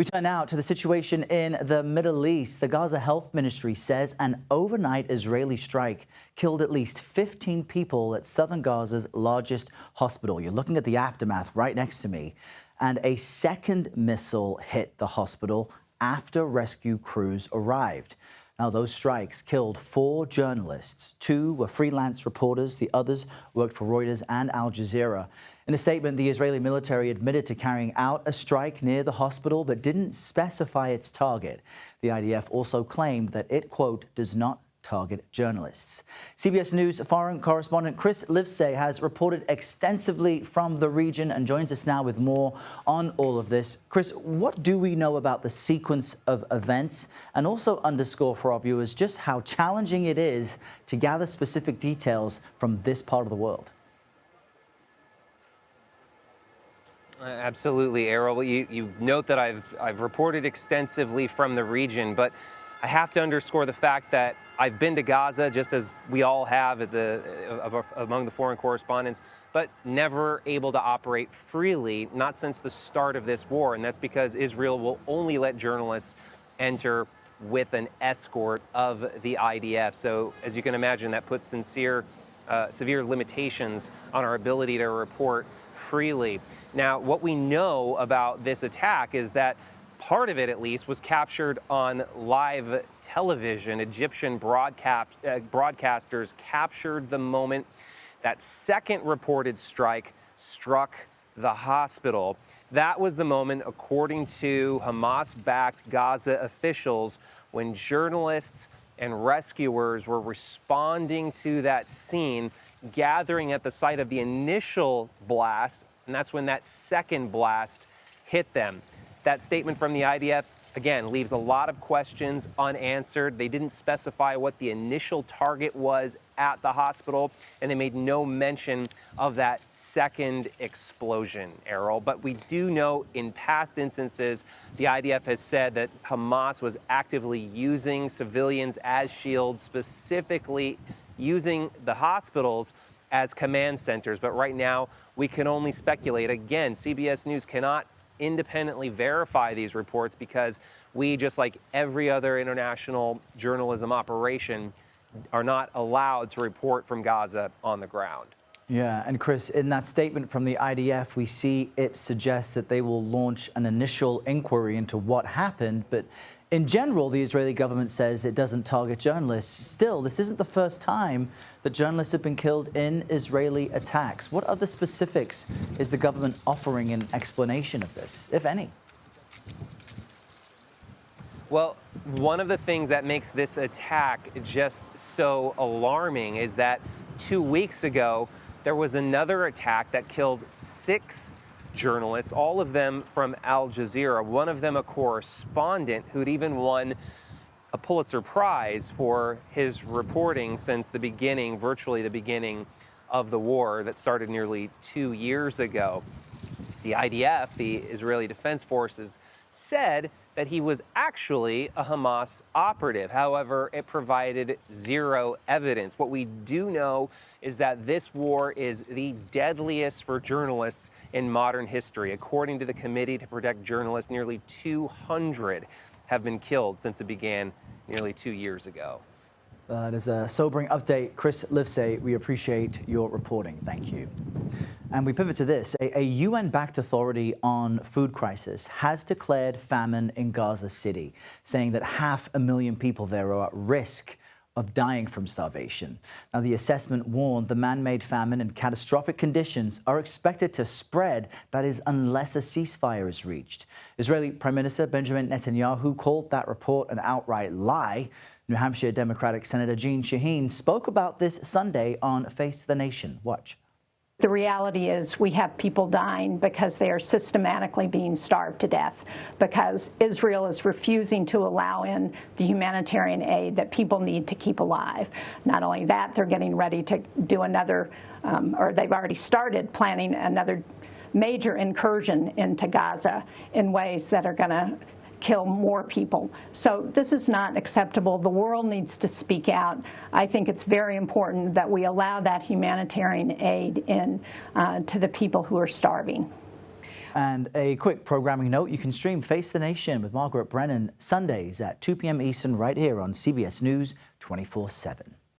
We turn now to the situation in the Middle East. The Gaza Health Ministry says an overnight Israeli strike killed at least 15 people at southern Gaza's largest hospital. You're looking at the aftermath right next to me. And a second missile hit the hospital after rescue crews arrived. Now, those strikes killed 4 journalists. 2 were freelance reporters. The others worked for Reuters and Al Jazeera. In a statement, the Israeli military admitted to carrying out a strike near the hospital, but didn't specify its target. The IDF also claimed that it, quote, does not target journalists. CBS News foreign correspondent Chris Livesay has reported extensively from the region and joins us now with more on all of this. Chris, what do we know about the sequence of events, and also underscore for our viewers just how challenging it is to gather specific details from this part of the world? Absolutely, Errol. You note that I've reported extensively from the region, but I have to underscore the fact that I've been to Gaza, just as we all have among the foreign correspondents, but never able to operate freely, not since the start of this war. And that's because Israel will only let journalists enter with an escort of the IDF. So as you can imagine, that puts severe limitations on our ability to report freely. Now, what we know about this attack is that part of it, at least, was captured on live television. Egyptian broadcasters captured the moment that second reported strike struck the hospital. That was the moment, according to Hamas-backed Gaza officials, when journalists and rescuers were responding to that scene, gathering at the site of the initial blast, and that's when that second blast hit them. That statement from the IDF, again, leaves a lot of questions unanswered. They didn't specify what the initial target was at the hospital, and they made no mention of that second explosion, Errol. But we do know in past instances, the IDF has said that Hamas was actively using civilians as shields, specifically using the hospitals as command centers. But right now, we can only speculate. Again, CBS News cannot independently verify these reports because we, just like every other international journalism operation, are not allowed to report from Gaza on the ground. Yeah, and Chris, in that statement from the IDF, we see it suggests that they will launch an initial inquiry into what happened, but in general, the Israeli government says it doesn't target journalists. Still, this isn't the first time that journalists have been killed in Israeli attacks. What other specifics is the government offering in explanation of this, if any? Well, one of the things that makes this attack just so alarming is that 2 weeks ago, there was another attack that killed 6 journalists, all of them from Al Jazeera, one of them a correspondent who'd even won a Pulitzer Prize for his reporting since the beginning, virtually the beginning of the war that started nearly 2 years ago. The IDF, the Israeli Defense Forces, said that he was actually a Hamas operative. However, it provided zero evidence. What we do know is that this war is the deadliest for journalists in modern history. According to the Committee to Protect Journalists, nearly 200 have been killed since it began nearly 2 years ago. That is a sobering update. Chris Livesay, we appreciate your reporting. Thank you. And we pivot to this. A UN-backed authority on food crisis has declared famine in Gaza City, saying that 500,000 people there are at risk of dying from starvation. Now, the assessment warned the man-made famine and catastrophic conditions are expected to spread, that is, unless a ceasefire is reached. Israeli Prime Minister Benjamin Netanyahu called that report an outright lie. New Hampshire Democratic Senator Jeanne Shaheen spoke about this Sunday on Face the Nation. Watch. The reality is we have people dying because they are systematically being starved to death, because Israel is refusing to allow in the humanitarian aid that people need to keep alive. Not only that, they're getting ready to do another, or they've already started planning another major incursion into Gaza in ways that are going to kill more people. So this is not acceptable. The world needs to speak out. I think it's very important that we allow that humanitarian aid in to the people who are starving. And a quick programming note, you can stream Face the Nation with Margaret Brennan Sundays at 2 p.m. Eastern right here on CBS News 24/7.